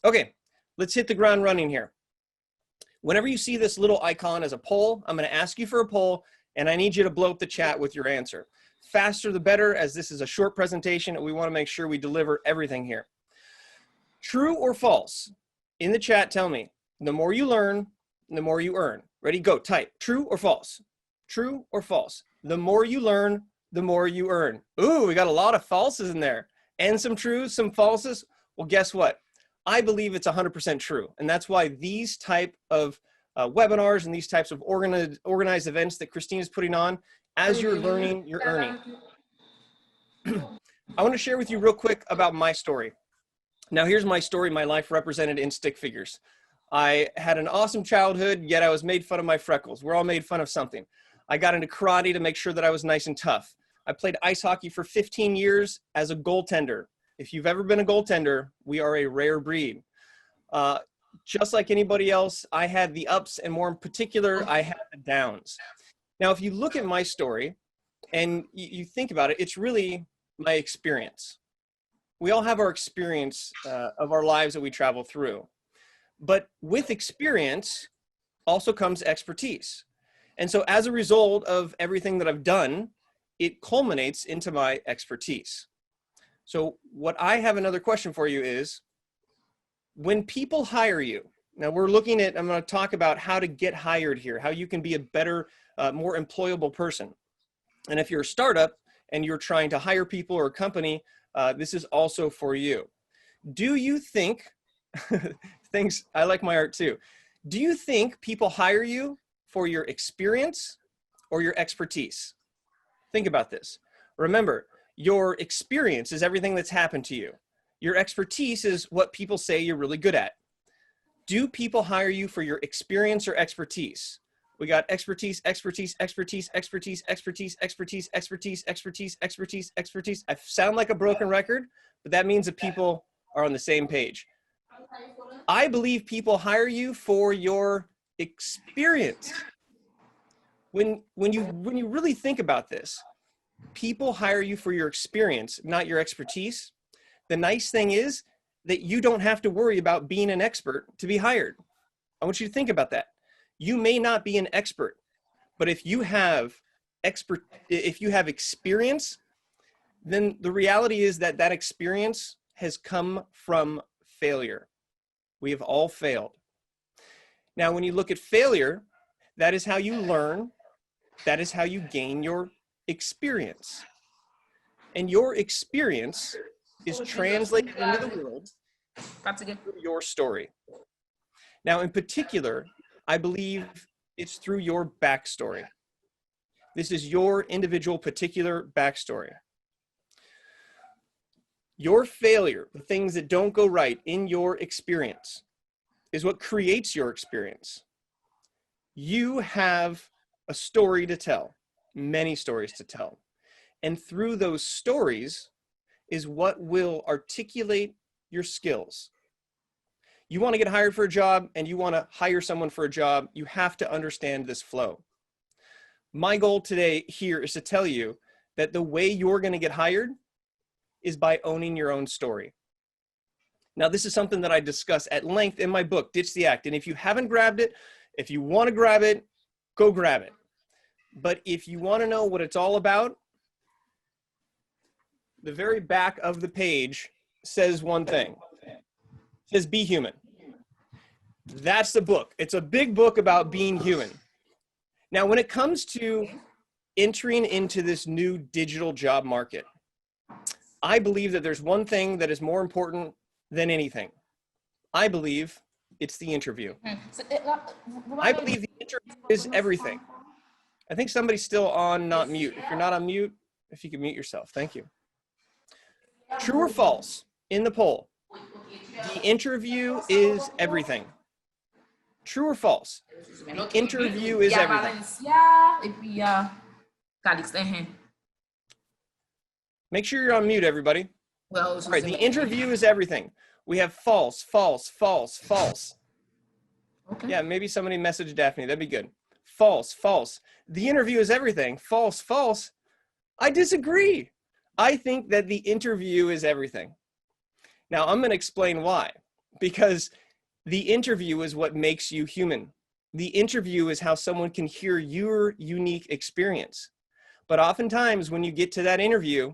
Okay, let's hit the ground running here. Whenever you see this little icon as a poll, I'm going to ask you for a poll, and I need you to blow up the chat with your answer. Faster the better, as this is a short presentation, and we want to make sure we deliver everything here. True or false? In the chat, tell me. The more you learn, the more you earn. Ready, go, type. True or false? True or false? The more you learn, the more you earn. Ooh, we got a lot of falses in there. And some truths, some falses. Well, guess what? I believe it's 100% true. And that's why these type of webinars and these types of organized events that Christine is putting on, as you're learning, you're earning. I want to share with you real quick about my story. Now, here's my story, my life represented in stick figures. I had an awesome childhood, yet I was made fun of my freckles. We're all made fun of something. I got into karate to make sure that I was nice and tough. I played ice hockey for 15 years as a goaltender. If you've ever been a goaltender, we are a rare breed. Just like anybody else, I had the ups, and more in particular, I had the downs. Now, if you look at my story and you think about it, it's really my experience. We all have our experience of our lives that we travel through. But with experience also comes expertise. And so as a result of everything that I've done, it culminates into my expertise. So what I have another question for you is, when people hire you, now we're looking at, I'm going to talk about how to get hired here, how you can be a better, more employable person. And if you're a startup and you're trying to hire people or a company, this is also for you. Do you think, thanks, I like my art too. Do you think people hire you for your experience or your expertise? Think about this. Remember, your experience is everything that's happened to you. Your expertise is what people say you're really good at. Do people hire you for your experience or expertise? We got expertise, expertise, expertise, expertise, expertise, expertise, expertise, expertise, expertise, expertise. I sound like a broken record, but that means that people are on the same page. I believe people hire you for your experience. When you really think about this, people hire you for your experience, not your expertise. The nice thing is that you don't have to worry about being an expert to be hired. I want you to think about that. You may not be an expert, but if you have experience, then the reality is that that experience has come from failure. We have all failed. Now, when you look at failure, that is how you learn. That is how you gain your experience. And your experience is translated into the world through your story. Now, in particular, I believe it's through your backstory. This is your individual particular backstory. Your failure, the things that don't go right in your experience, is what creates your experience. You have a story to tell, many stories to tell. And through those stories is what will articulate your skills. You want to get hired for a job and you want to hire someone for a job, you have to understand this flow. My goal today here is to tell you that the way you're going to get hired is by owning your own story. Now, this is something that I discuss at length in my book, Ditch the Act. And if you haven't grabbed it, if you want to grab it, go grab it. But if you want to know what it's all about, the very back of the page says one thing. It says, be human. That's the book. It's a big book about being human. Now, when it comes to entering into this new digital job market, I believe that there's one thing that is more important than anything. I believe it's the interview. I believe the interview is everything. I think somebody's still on not mute. If you're not on mute, if you can mute yourself, thank you. True or false in the poll? The interview is everything. True or false? The interview is everything. Make sure you're on mute, everybody. All right, the interview is everything. We have false, false, false, false. Okay. Yeah, maybe somebody messaged Daphne. That'd be good. False, false. The interview is everything. False, false. I disagree. I think that the interview is everything. Now, I'm going to explain why. because the interview is what makes you human. The interview is how someone can hear your unique experience. But oftentimes when you get to that interview,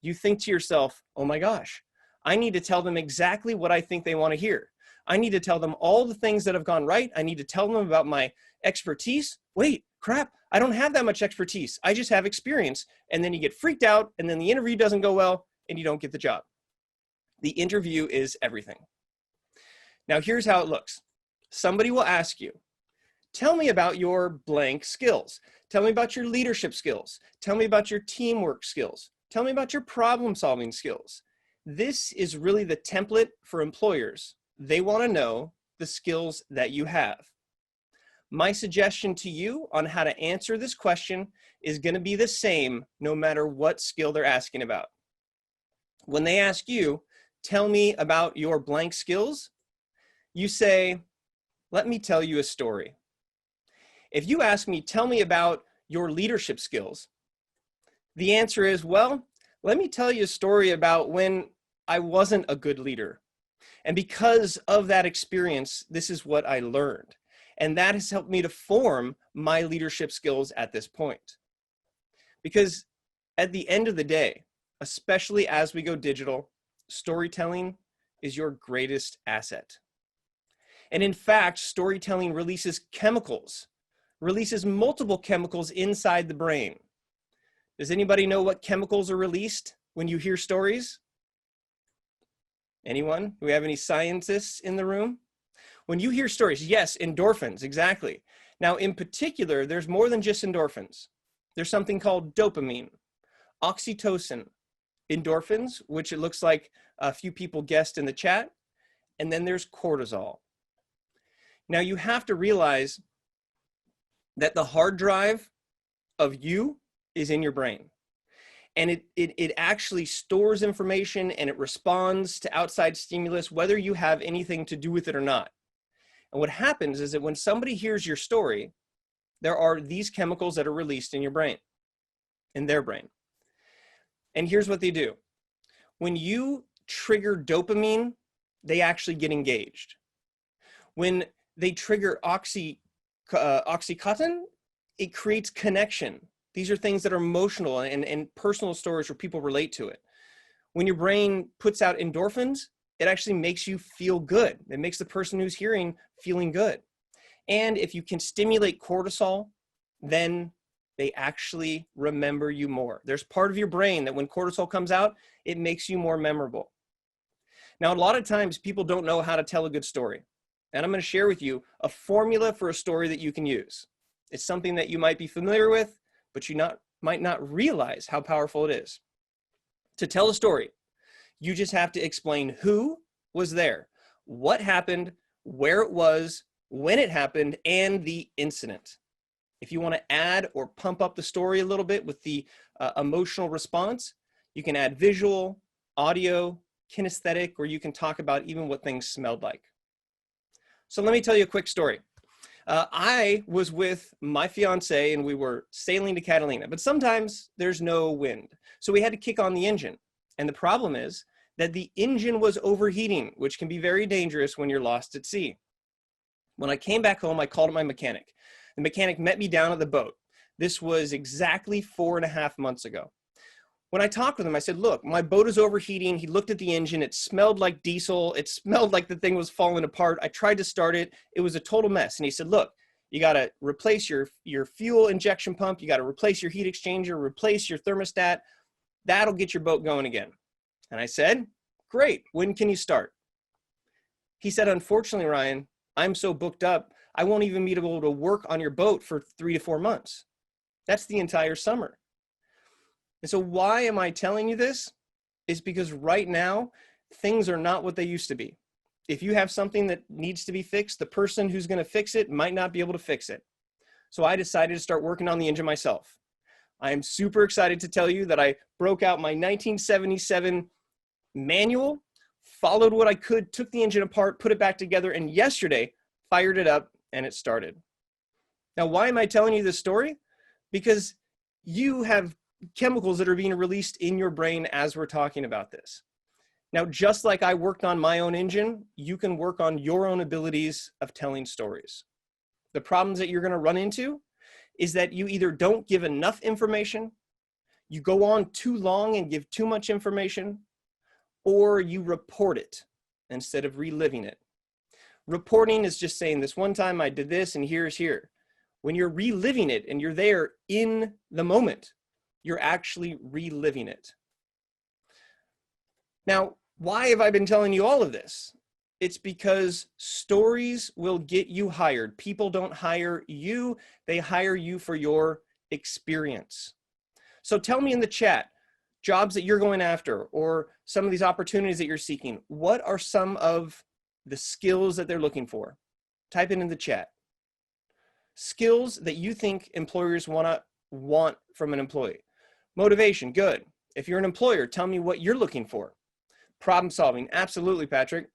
you think to yourself, oh my gosh, I need to tell them exactly what I think they want to hear. I need to tell them all the things that have gone right. I need to tell them about my expertise. Wait, crap, I don't have that much expertise. I just have experience. And then you get freaked out, and then the interview doesn't go well, and you don't get the job. The interview is everything. Now, here's how it looks. Somebody will ask you, tell me about your blank skills. Tell me about your leadership skills. Tell me about your teamwork skills. Tell me about your problem-solving skills. This is really the template for employers. They want to know the skills that you have. My suggestion to you on how to answer this question is going to be the same no matter what skill they're asking about. When they ask you, tell me about your blank skills, you say, let me tell you a story. If you ask me, tell me about your leadership skills, the answer is, well, let me tell you a story about when I wasn't a good leader. And because of that experience, this is what I learned. And that has helped me to form my leadership skills at this point. Because at the end of the day, especially as we go digital, storytelling is your greatest asset. And in fact, storytelling releases multiple chemicals inside the brain. Does anybody know what chemicals are released when you hear stories? Anyone? Do we have any scientists in the room? When you hear stories, yes, endorphins, exactly. Now, in particular, there's more than just endorphins. There's something called dopamine, oxytocin, endorphins, which it looks like a few people guessed in the chat, and then there's cortisol. Now, you have to realize that the hard drive of you is in your brain. And it actually stores information and it responds to outside stimulus, whether you have anything to do with it or not. And what happens is that when somebody hears your story, there are these chemicals that are released in your brain, in their brain. And here's what they do. When you trigger dopamine, they actually get engaged. When they trigger oxytocin, it creates connection. These are things that are emotional and personal stories where people relate to it. When your brain puts out endorphins, it actually makes you feel good. It makes the person who's hearing feeling good. And if you can stimulate cortisol, then they actually remember you more. There's part of your brain that when cortisol comes out, it makes you more memorable. Now, a lot of times people don't know how to tell a good story. And I'm going to share with you a formula for a story that you can use. It's something that you might be familiar with, but you might not realize how powerful it is. To tell a story, you just have to explain who was there, what happened, where it was, when it happened, and the incident. If you want to add or pump up the story a little bit with the emotional response, you can add visual, audio, kinesthetic, or you can talk about even what things smelled like. So let me tell you a quick story. I was with my fiance and we were sailing to Catalina, but sometimes there's no wind. So we had to kick on the engine. And the problem is that the engine was overheating, which can be very dangerous when you're lost at sea. When I came back home, I called my mechanic. The mechanic met me down at the boat. This was exactly 4.5 months ago. When I talked with him, I said, look, my boat is overheating. He looked at the engine. It smelled like diesel. It smelled like the thing was falling apart. I tried to start it. It was a total mess. And he said, look, you got to replace your fuel injection pump. You got to replace your heat exchanger, replace your thermostat. That'll get your boat going again. And I said, great. When can you start? He said, unfortunately, Ryan, I'm so booked up. I won't even be able to work on your boat for 3 to 4 months. That's the entire summer. And so why am I telling you this? It's because right now, things are not what they used to be. If you have something that needs to be fixed, the person who's going to fix it might not be able to fix it. So I decided to start working on the engine myself. I am super excited to tell you that I broke out my 1977 manual, followed what I could, took the engine apart, put it back together, and yesterday fired it up and it started. Now, why am I telling you this story? Because you have chemicals that are being released in your brain as we're talking about this. Now, just like I worked on my own engine, you can work on your own abilities of telling stories. The problems that you're going to run into is that you either don't give enough information, you go on too long and give too much information, or you report it instead of reliving it. Reporting is just saying, this one time I did this and here's here. When you're reliving it and you're there in the moment, you're actually reliving it. Now, why have I been telling you all of this? It's because stories will get you hired. People don't hire you, they hire you for your experience. So tell me in the chat, jobs that you're going after or some of these opportunities that you're seeking, what are some of the skills that they're looking for? Type it in the chat. Skills that you think employers want from an employee. Motivation, good. If you're an employer, tell me what you're looking for. Problem solving, absolutely, Patrick.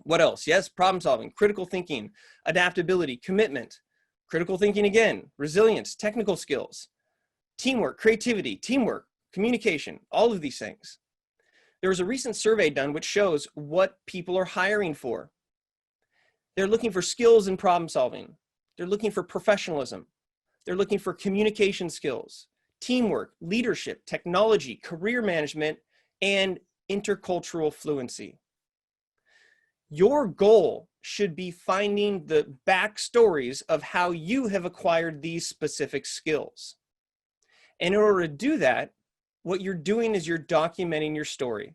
What else? Yes, problem solving, critical thinking, adaptability, commitment, critical thinking again, resilience, technical skills, teamwork, creativity, teamwork, communication, all of these things. There was a recent survey done which shows what people are hiring for. They're looking for skills in problem solving. They're looking for professionalism. They're looking for communication skills, teamwork, leadership, technology, career management, and intercultural fluency. Your goal should be finding the backstories of how you have acquired these specific skills. And in order to do that, what you're doing is you're documenting your story.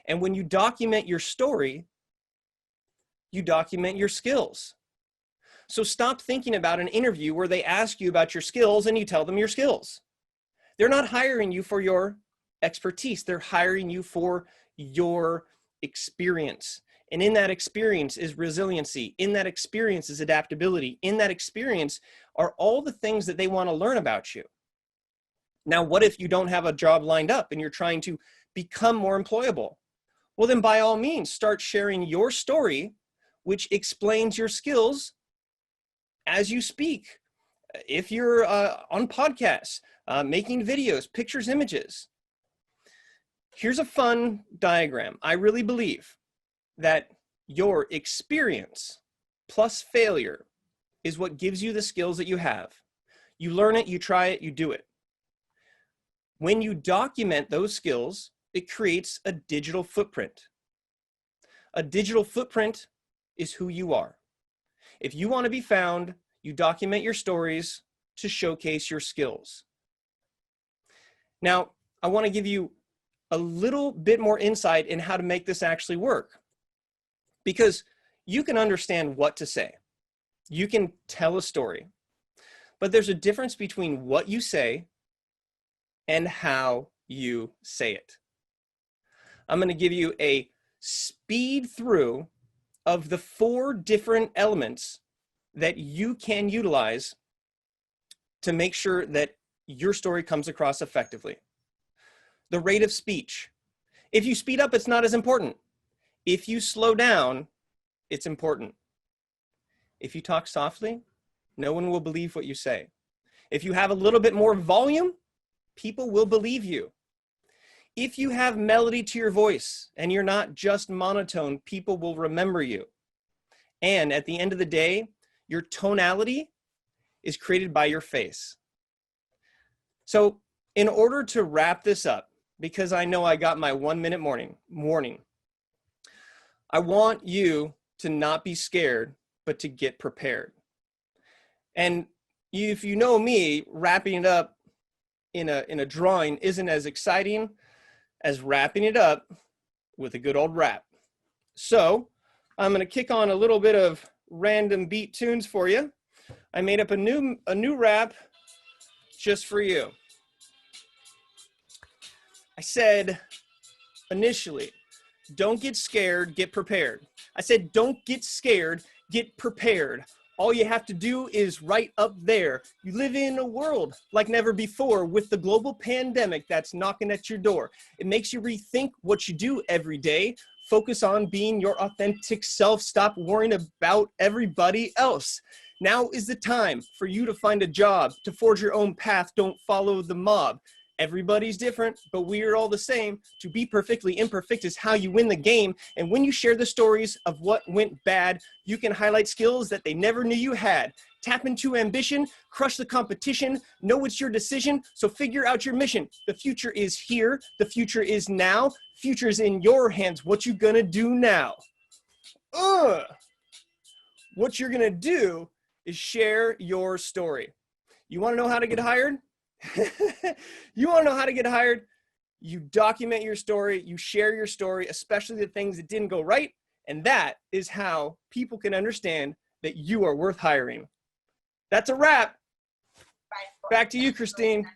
And when you document your story, you document your skills. So stop thinking about an interview where they ask you about your skills and you tell them your skills. They're not hiring you for your expertise. They're hiring you for your experience. And in that experience is resiliency. In that experience is adaptability. In that experience are all the things that they want to learn about you. Now, what if you don't have a job lined up and you're trying to become more employable? Well, then by all means, start sharing your story, which explains your skills as you speak. If you're on podcasts, making videos, pictures, images. Here's a fun diagram. I really believe that your experience plus failure is what gives you the skills that you have. You learn it, you try it, you do it. When you document those skills, it creates a digital footprint. A digital footprint is who you are. If you want to be found, you document your stories to showcase your skills. Now, I want to give you a little bit more insight in how to make this actually work. Because you can understand what to say. You can tell a story. But there's a difference between what you say and how you say it. I'm going to give you a speed through of the 4 different elements that you can utilize to make sure that your story comes across effectively. The rate of speech. If you speed up, it's not as important. If you slow down, it's important. If you talk softly, no one will believe what you say. If you have a little bit more volume, people will believe you. If you have melody to your voice and you're not just monotone, people will remember you. And at the end of the day, your tonality is created by your face. So in order to wrap this up, because I know I got my 1-minute warning, I want you to not be scared, but to get prepared. And if you know me, wrapping it up in a drawing isn't as exciting as wrapping it up with a good old rap. So I'm going to kick on a little bit of random beat tunes for you. I made up a new rap just for you. I said initially, don't get scared, get prepared. I said, don't get scared, get prepared. All you have to do is right up there. You live in a world like never before with the global pandemic that's knocking at your door. It makes you rethink what you do every day. Focus on being your authentic self. Stop worrying about everybody else. Now is the time for you to find a job, to forge your own path. Don't follow the mob. Everybody's different, but we are all the same. To be perfectly imperfect is how you win the game. And when you share the stories of what went bad, you can highlight skills that they never knew you had. Tap into ambition, crush the competition, know it's your decision, so figure out your mission. The future is here, the future is now, future's in your hands. What you gonna do now? What you're gonna do is share your story. You wanna know how to get hired? You wanna know how to get hired? You document your story, you share your story, especially the things that didn't go right, and that is how people can understand that you are worth hiring. That's a wrap. Back to you, Christine.